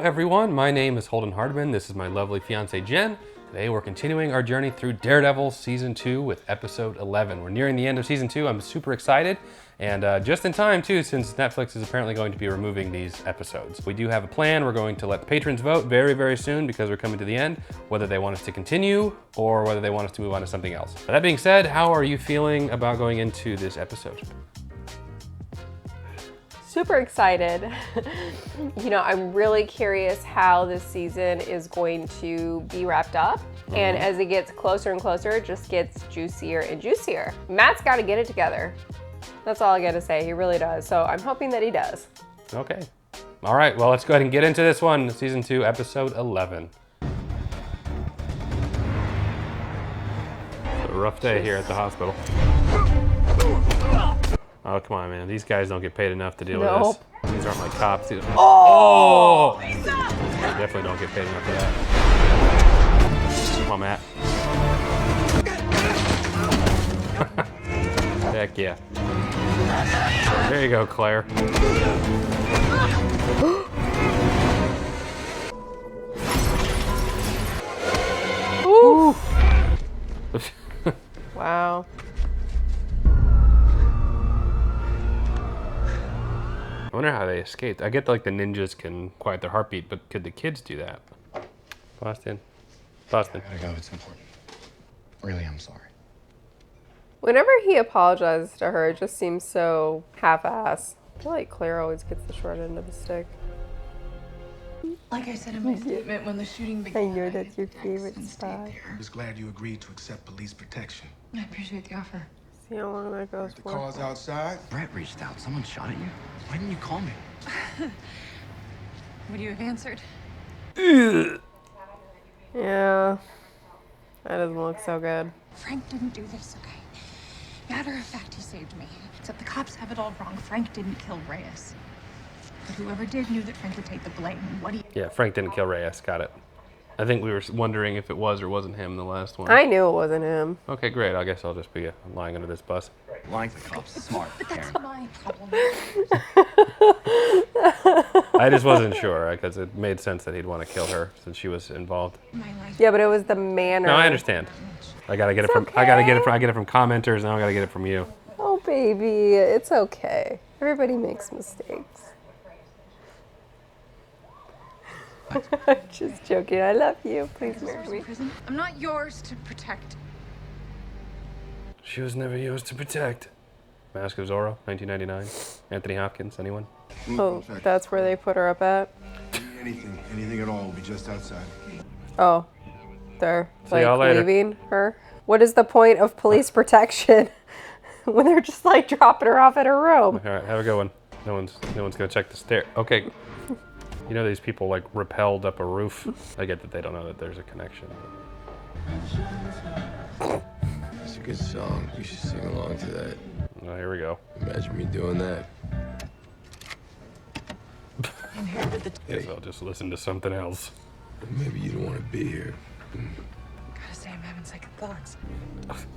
everyone, my name is Holden Hardman. This is my lovely fiance Jen. Today we're continuing our journey through Daredevil Season 2 with Episode 11. We're nearing the end of Season 2. I'm super excited, and just in time too, since Netflix is apparently going to be removing these episodes. We do have a plan. We're going to let the patrons vote very, very soon because we're coming to the end, whether they want us to continue or whether they want us to move on to something else. But that being said, how are you feeling about going into this episode? Super excited. I'm really curious how this season is going to be wrapped up. And as it gets closer and closer, it just gets juicier and juicier. Matt's got to get it together. That's all I got to say. He really does. So I'm hoping that he does. Okay. All right, well, let's go ahead and get into this one. Season 2, Episode 11. It's a rough day here at the hospital. Oh, come on, man. These guys don't get paid enough to deal with this. These aren't like cops. Oh! They definitely don't get paid enough for that. Come on, Matt. Heck yeah. There you go, Claire. Ooh. Wow. I wonder how they escaped. I get like the ninjas can quiet their heartbeat, but could the kids do that? Boston. I gotta go, it's important. Really, I'm sorry. Whenever he apologizes to her, it just seems so half-assed. I feel like Claire always gets the short end of the stick. Like I said in my statement, when the shooting began, I know that's your favorite spot. I was glad you agreed to accept police protection. I appreciate the offer. See how long that goes The for. car's outside. Brett reached out. Someone shot at you? Why didn't you call me? Would you have answered? Yeah. That doesn't look so good. Frank didn't do this, okay? Matter of fact, he saved me. Except the cops have it all wrong. Frank didn't kill Reyes. But whoever did knew that Frank would take the blame. What do you... Yeah, Frank didn't kill Reyes. Got it. I think we were wondering if it was or wasn't him in the last one. I knew it wasn't him. Okay, great. I guess I'll just be lying under this bus. Lying to the cops is smart, Karen. That's my problem. I just wasn't sure because it made sense that he'd want to kill her since she was involved. My life. Yeah, but it was the manner. No, I understand. I gotta get it from. okay. I get it from commenters. Now I gotta get it from you. Oh, baby. It's okay. Everybody makes mistakes. I'm just joking. I love you. Please marry me. Prison. I'm not yours to protect. She was never yours to protect. Mask of Zorro, 1999. Anthony Hopkins. Anyone? Oh, that's where they put her up at? Anything at all will be just outside. Oh, they're See y'all later. leaving her? What is the point of police protection when they're just like dropping her off at her room? All right, have a good one. No one's gonna check the stair. Okay. You know these people like rappelled up a roof. I get that they don't know that there's a connection. It's a good song. You should sing along to that. Oh, here we go. Imagine me doing that. Guess I'll just listen to something else. Maybe you don't want to be here. Gotta say, I'm having second thoughts.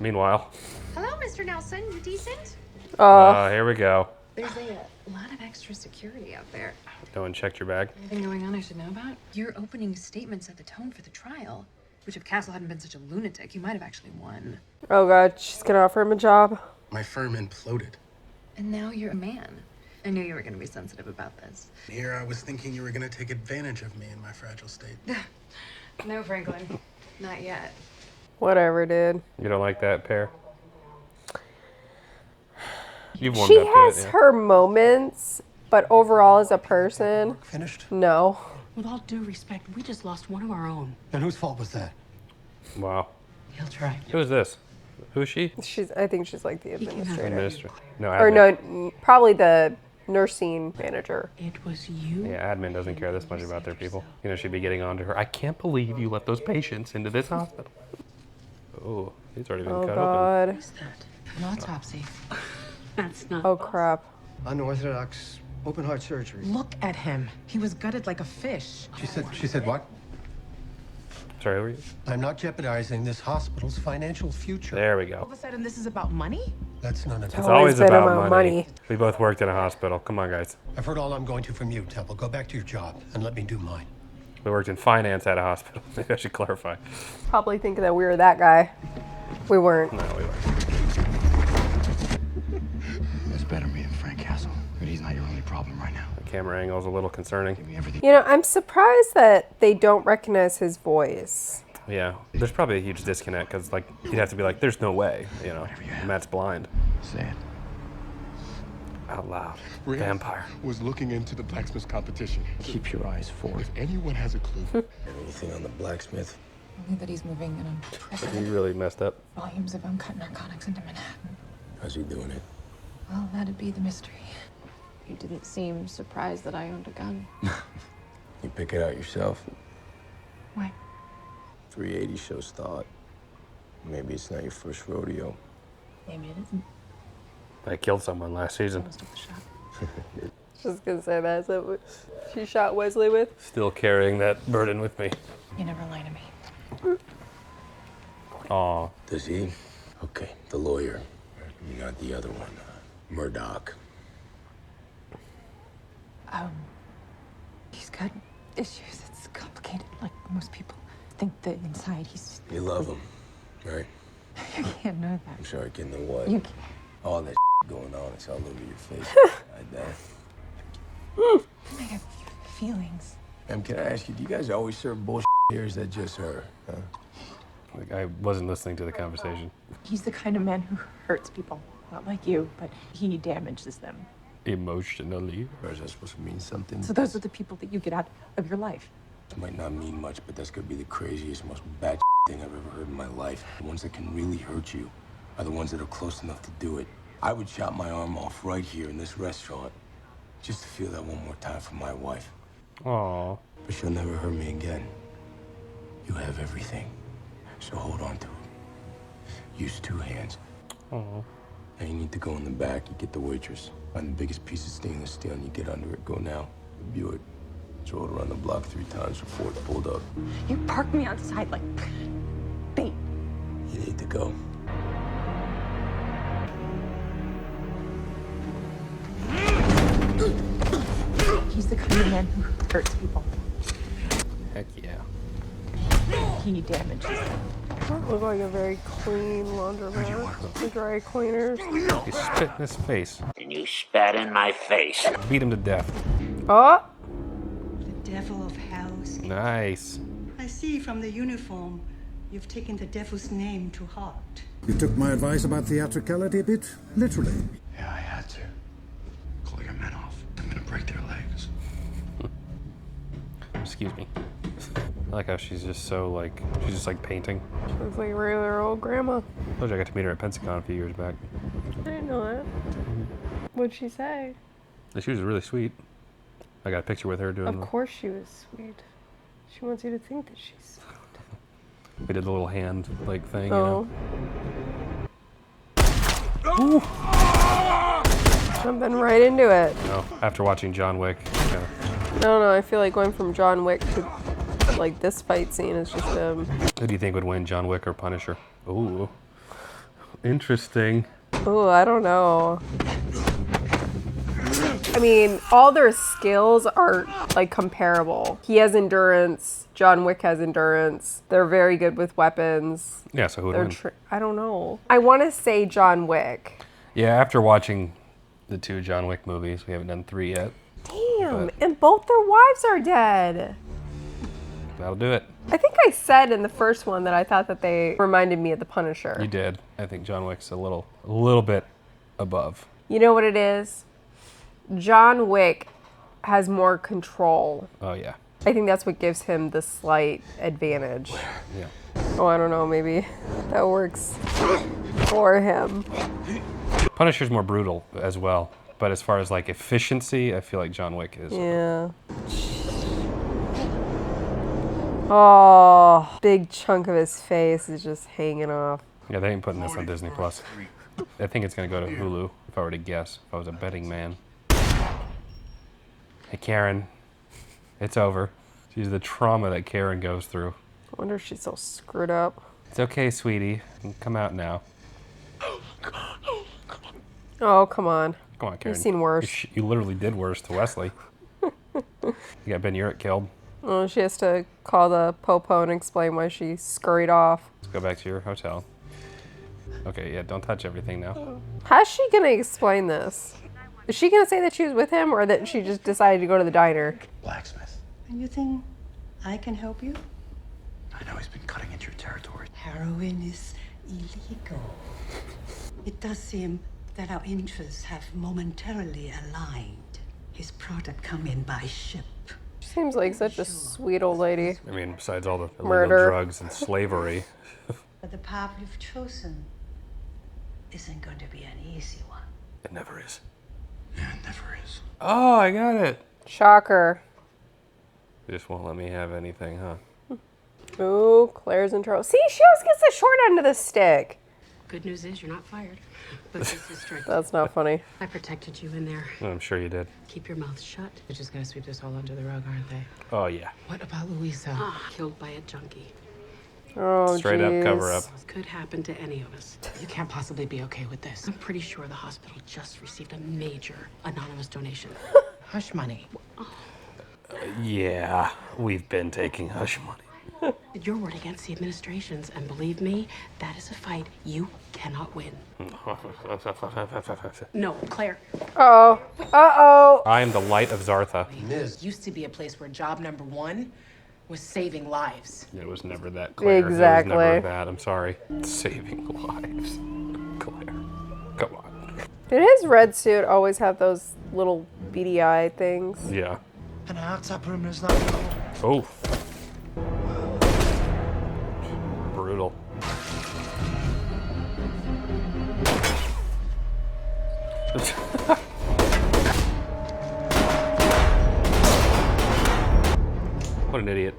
Meanwhile, Hello, Mr. Nelson. You decent? here we go. There's a lot of extra security out there. No one checked your bag. Anything going on I should know about? Your opening statement set the tone for the trial, which if Castle hadn't been such a lunatic, you might have actually won. Oh God, she's gonna offer him a job. My firm imploded. And now you're a man. I knew you were going to be sensitive about this. Here I was thinking you were going to take advantage of me in my fragile state. No, Franklin. Not yet. Whatever, dude. You don't like that pair? You've warmed She up to has it, yeah. her moments, but overall as a person, Finished? no. With all due respect, we just lost one of our own. And whose fault was that? Wow. He'll try. Who is this? Who's she? I think she's like the administrator. No, Or admin. no, probably the nursing manager. It was you. Yeah, admin doesn't care this much about their people. You know, she'd be getting on to her. I can't believe you let those patients into this hospital. Oh, he's already been Oh cut God. open. What is that? An autopsy. That's not. Oh crap. Unorthodox open heart surgery. Look at him. He was gutted like a fish. She said what? Sorry, who are you? I'm not jeopardizing this hospital's financial future. There we All go. of a sudden, this is about money? That's none of It's it. always been about about money. money. We both worked in a hospital. Come on, guys. I've heard all I'm going to from you, Temple. Go back to your job and let me do mine. We worked in finance at a hospital. Maybe I should clarify. Probably thinking that we were that guy. We weren't. No, we weren't. It's better me than Frank Castle, but he's not your only problem right now. The camera angle is a little concerning. Give me everything. You know, I'm surprised that they don't recognize his voice. Yeah, there's probably a huge disconnect because, like, you'd have to be like, "There's no way," you know. Matt's blind. Say it. Out loud. Reyes Vampire. was looking into the blacksmith's competition. Keep your eyes forward. If anyone has a clue, Anything on the blacksmith? Only that he's moving in He unprecedented really messed up. volumes of uncut narcotics into Manhattan. How's he doing it? Well, that'd be the mystery. You didn't seem surprised that I owned a gun. You pick it out yourself? Why? 380 shows thought. Maybe it's not your first rodeo. Maybe it isn't. I killed someone last season. Most of the shot. Just gonna say that's what she shot Wesley with. Still carrying that burden with me. You never lie to me. Aw. Does he? Okay, the lawyer. Not the other one. Murdoch. He's got issues. It's complicated. Like most people think that inside he's. You love him, right? You can't know that. I'm sorry, can know what? You can't. All that going on, it's all over your face. I bet. I have feelings. Can I ask you, do you guys always serve bullshit here, or is that just her? Huh? Like, I wasn't listening to the conversation. He's the kind of man who hurts people. Not like you, but he damages them. Emotionally. Or is that supposed to mean something? So those are the people that you get out of your life. It might not mean much, but that's gonna be the craziest, most bad thing I've ever heard in my life. The ones that can really hurt you are the ones that are close enough to do it. I would chop my arm off right here in this restaurant just to feel that one more time from my wife. Aw. But she'll never hurt me again. You have everything, so hold on to it. Use two hands. Aw. Now you need to go in the back, you get the waitress. Find the biggest piece of stainless steel and you get under it. Go now. The Buick. Throw it around the block 3 times before it's pulled up. You park me outside like bait. You need to go. He's the kind of man who hurts people. Heck yeah. He damages them. Doesn't look like a very clean laundromat. The dry cleaners. He spit in his face. And you spat in my face. Beat him to death. Oh! The devil of house. Nice. I see from the uniform you've taken the devil's name to heart. You took my advice about theatricality a bit literally. Yeah, I had to. Call your men off. I'm gonna break their legs. Excuse me. I like how she's just so, like, she's just like painting. She looks like a regular old grandma. I told you I got to meet her at Pensacon a few years back. I didn't know that. What'd she say? She was really sweet. I got a picture with her doing. Of course she was sweet. She wants you to think that she's sweet. We did the little hand like thing. Oh. You know? Jumping right into it. No, after watching John Wick. Yeah. I don't know. I feel like going from John Wick to like this fight scene is just Who do you think would win, John Wick or Punisher? Ooh, interesting. Oh, I don't know. I mean, all their skills are like comparable. He has endurance. John Wick has endurance. They're very good with weapons. Yeah, so who would win? I don't know. I want to say John Wick. Yeah, after watching the 2 John Wick movies, we haven't done 3 yet. Damn, and both their wives are dead. That'll do it. I think I said in the first one that I thought that they reminded me of the Punisher. You did. I think John Wick's a little bit above. You know what it is? John Wick has more control. Oh, yeah. I think that's what gives him the slight advantage. Yeah. Oh, I don't know. Maybe that works for him. Punisher's more brutal as well. But as far as like efficiency, I feel like John Wick is. Yeah. Oh, big chunk of his face is just hanging off. Yeah, they ain't putting this on Disney Plus. I think it's gonna go to Hulu, if I were to guess, if I was a betting man. Hey, Karen. It's over. She's the trauma that Karen goes through. wonder if she's so screwed up. It's okay, sweetie. Come out now. Oh, come on. Come on, Karen. You've seen worse. You literally did worse to Wesley. You got Ben Urich killed. Oh, she has to call the popo and explain why she scurried off. Let's go back to your hotel. Okay, yeah, don't touch everything now. How's she gonna explain this? Is she gonna say that she was with him or that she just decided to go to the diner? Blacksmith. And you think I can help you? I know he's been cutting into your territory. Heroin is illegal. It does seem that our interests have momentarily aligned. His product come in by ship. She seems like such a sweet old lady. I mean, besides all the illegal Murder. drugs and slavery. But the path you've chosen isn't going to be an easy one. It never is. Yeah, it never is. Oh, I got it. Shocker. They just won't let me have anything, huh? Ooh, Claire's in trouble. See, she always gets the short end of the stick. Good news is you're not fired. But this is strict. That's not funny. I protected you in there. I'm sure you did. Keep your mouth shut. They're just gonna sweep this all under the rug, aren't they? Oh, yeah. What about Louisa? Killed by a junkie. Oh, Straight up cover up. Could happen to any of us. You can't possibly be okay with this. I'm pretty sure the hospital just received a major anonymous donation. Hush money. Yeah, we've been taking hush money. Your word against the administration's, and believe me, that is a fight you cannot win. No, Claire. Uh-oh. Uh-oh. I am the light of Zartha. Used to be a place where job number one was saving lives. It was never that, Claire. Exactly. It was never that. I'm sorry. Saving lives. Claire. Come on. Did his red suit always have those little beady eye things? Yeah. And our outside perimeter is not Oh. Brutal. What an idiot.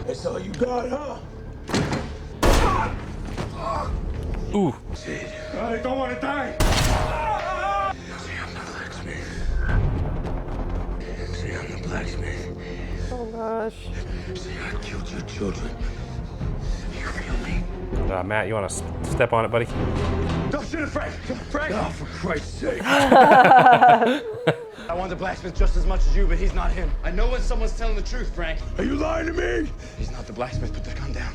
That's all you got, huh? Ooh. I don't want to die. See, I'm the blacksmith. See, I'm the blacksmith. Oh, gosh. See, I killed your children. You feel me? Matt, you want to step on it, buddy? Don't shoot it, Frank. Frank. Oh, for Christ's sake. I want the blacksmith just as much as you, but he's not him. I know when someone's telling the truth, Frank. Are you lying to me? He's not the blacksmith. Put the gun down.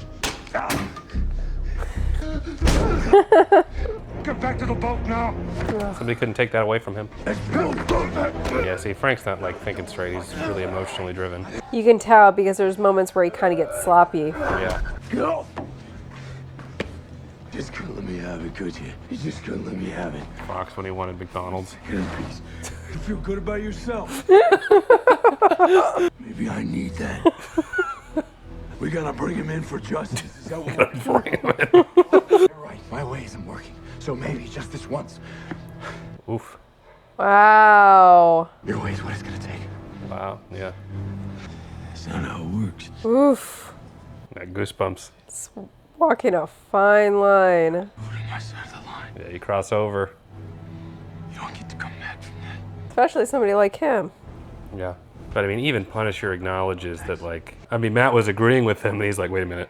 Get back to the boat now. Somebody couldn't take that away from him. Let's go. Yeah, see, Frank's not like thinking straight. He's really emotionally driven. You can tell because there's moments where he kind of gets sloppy. Yeah. Go. Just couldn't let me have it, could you? You just couldn't let me have it. Fox when he wanted McDonald's. Get a piece. You feel good about yourself. Maybe I need that. We gotta bring him in for justice. Is that what we're doing? You're right. My way isn't working. So maybe just this once. Oof. Wow. Your way is what it's gonna take. Wow, yeah. That's not how it works. Oof. Got goosebumps. It's walking a fine line. Moving my side of the line. Yeah, you cross over. You don't get to come back from that. Especially somebody like him. Yeah. But I mean, even Punisher acknowledges that, like, I mean, Matt was agreeing with him, and he's like, wait a minute.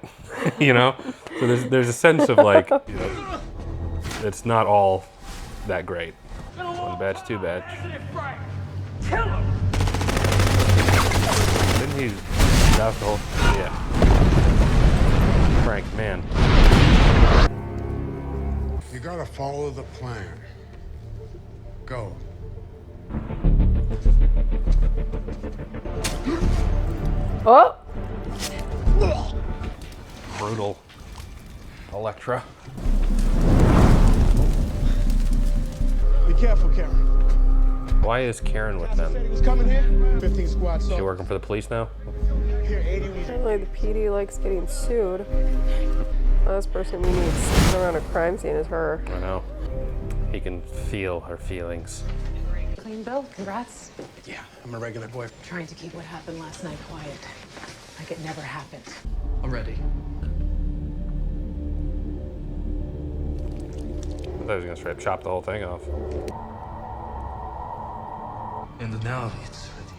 You know? So there's a sense of, like, you know, it's not all that great. One badge, two badge. Didn't he douse the whole? Yeah. Frank, man. You gotta follow the plan. Go. Oh! Brutal. Electra. Be careful, Karen. Why is Karen with them? Said he was coming here. 15 squad. Is she working for the police now? Here, 80. Apparently the PD likes getting sued. Last person we need sitting around a crime scene is her. I know. He can feel her feelings. Clean bill, congrats. Yeah, I'm a regular boy. Trying to keep what happened last night quiet. Like it never happened. I'm ready. I thought he was gonna straight up chop the whole thing off. And now it's ready.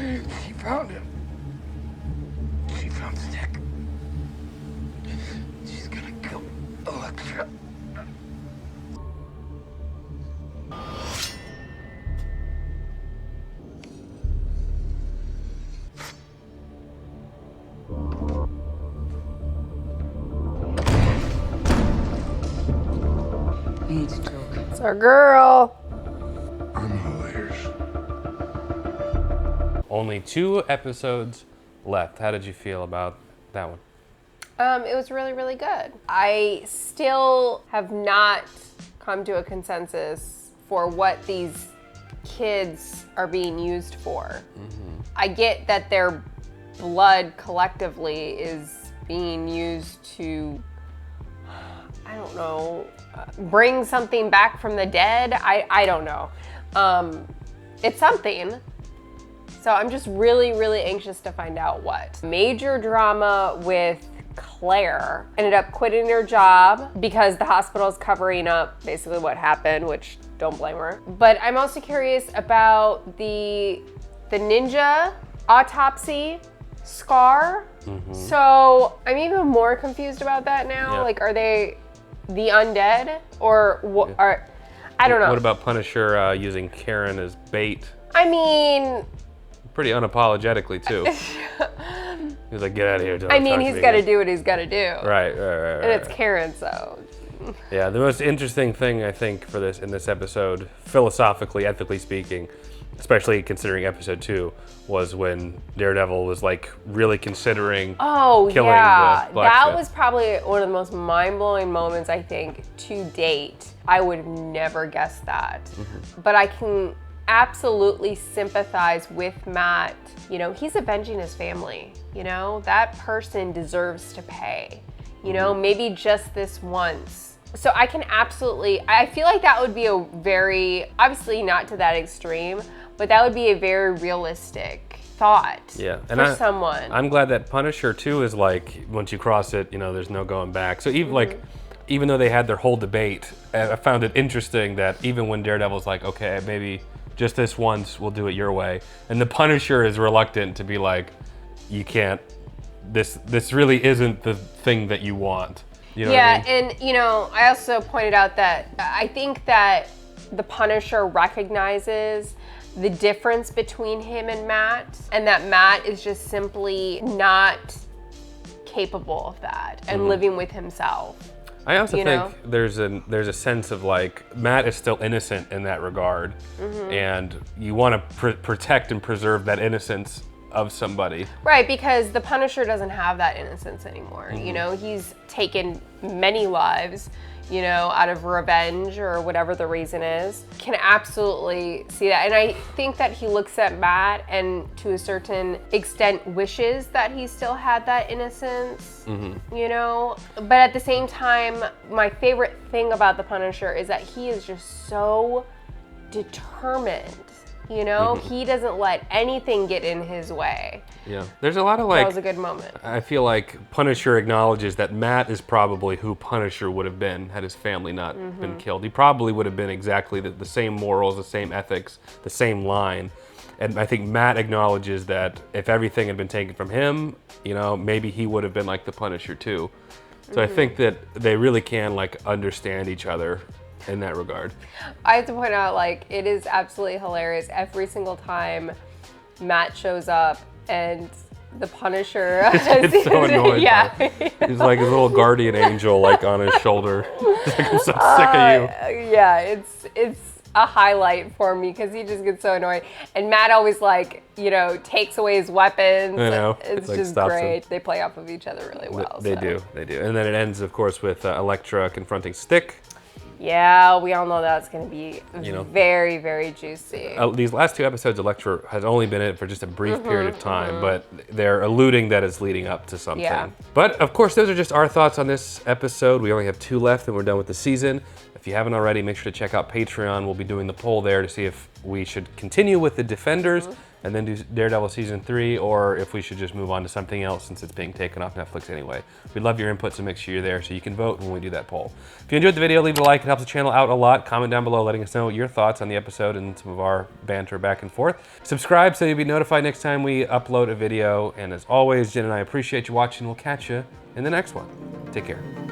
She found him. She found Stick. She's gonna kill Elektra. We need to talk. It's our girl. Only 2 episodes left. How did you feel about that one? It was really, really good. I still have not come to a consensus for what these kids are being used for. I get that their blood collectively is being used to, I don't know, bring something back from the dead. I don't know. It's something. So I'm just really, really anxious to find out what. Major drama with Claire. Ended up quitting her job because the hospital's covering up basically what happened, which don't blame her. But I'm also curious about the ninja autopsy scar. So I'm even more confused about that now. Yeah. Like, are they the undead or what? I don't know. What about Punisher using Karen as bait? I mean, pretty unapologetically too. He was like, "Get out of here!" I mean, he's got to do what he's got to do. Right. And it's Karen, so. Yeah, the most interesting thing I think for this in this episode, philosophically, ethically speaking, especially considering episode 2, was when Daredevil was like really considering killing the that blacksmith. was probably one of the most mind-blowing moments I think to date. I would have never guessed that. But I can absolutely sympathize with Matt. You know, he's avenging his family. You know, that person deserves to pay. You know, maybe just this once. So I can absolutely, I feel like that would be a very, obviously not to that extreme, but that would be a very realistic thought for someone. I'm glad that Punisher too is like, once you cross it, you know, there's no going back. So even like, even though they had their whole debate, I found it interesting that even when Daredevil's like, okay, maybe just this once, we'll do it your way. And the Punisher is reluctant to be like, you can't, this really isn't the thing that you want. You know what I mean? And you know, I also pointed out that I think that the Punisher recognizes the difference between him and Matt, and that Matt is just simply not capable of that and living with himself. I also think there's a sense of like, Matt is still innocent in that regard, and you want to protect and preserve that innocence of somebody. Right, because the Punisher doesn't have that innocence anymore. You know, he's taken many lives, you know, out of revenge or whatever the reason is. Can absolutely see that. And I think that he looks at Matt and to a certain extent wishes that he still had that innocence, you know? But at the same time, my favorite thing about the Punisher is that he is just so determined. You know, he doesn't let anything get in his way. Yeah, there's a lot of like. That was a good moment. I feel like Punisher acknowledges that Matt is probably who Punisher would have been had his family not been killed. He probably would have been exactly the same morals, the same ethics, the same line. And I think Matt acknowledges that if everything had been taken from him, you know, maybe he would have been like the Punisher too. So I think that they really can like understand each other in that regard. I have to point out, like, it is absolutely hilarious every single time Matt shows up and the Punisher it's so annoying. Yeah. He's like his little guardian angel like on his shoulder. He's like, I'm so sick of you. Yeah, it's a highlight for me because he just gets so annoyed. And Matt always like, you know, takes away his weapons. I know. It's like just great. They play off of each other really well. They do. And then it ends, of course, with Elektra confronting Stick. Yeah, we all know that's going to be very, very juicy. These last 2 episodes, Elektra has only been in it for just a brief period of time, but they're alluding that it's leading up to something. Yeah. But of course, those are just our thoughts on this episode. We only have 2 left and we're done with the season. If you haven't already, make sure to check out Patreon. We'll be doing the poll there to see if we should continue with the Defenders and then do Daredevil season 3, or if we should just move on to something else since it's being taken off Netflix anyway. We'd love your input, so make sure you're there so you can vote when we do that poll. If you enjoyed the video, leave a like. It helps the channel out a lot. Comment down below letting us know your thoughts on the episode and some of our banter back and forth. Subscribe so you'll be notified next time we upload a video. And as always, Jen and I appreciate you watching. We'll catch you in the next one. Take care.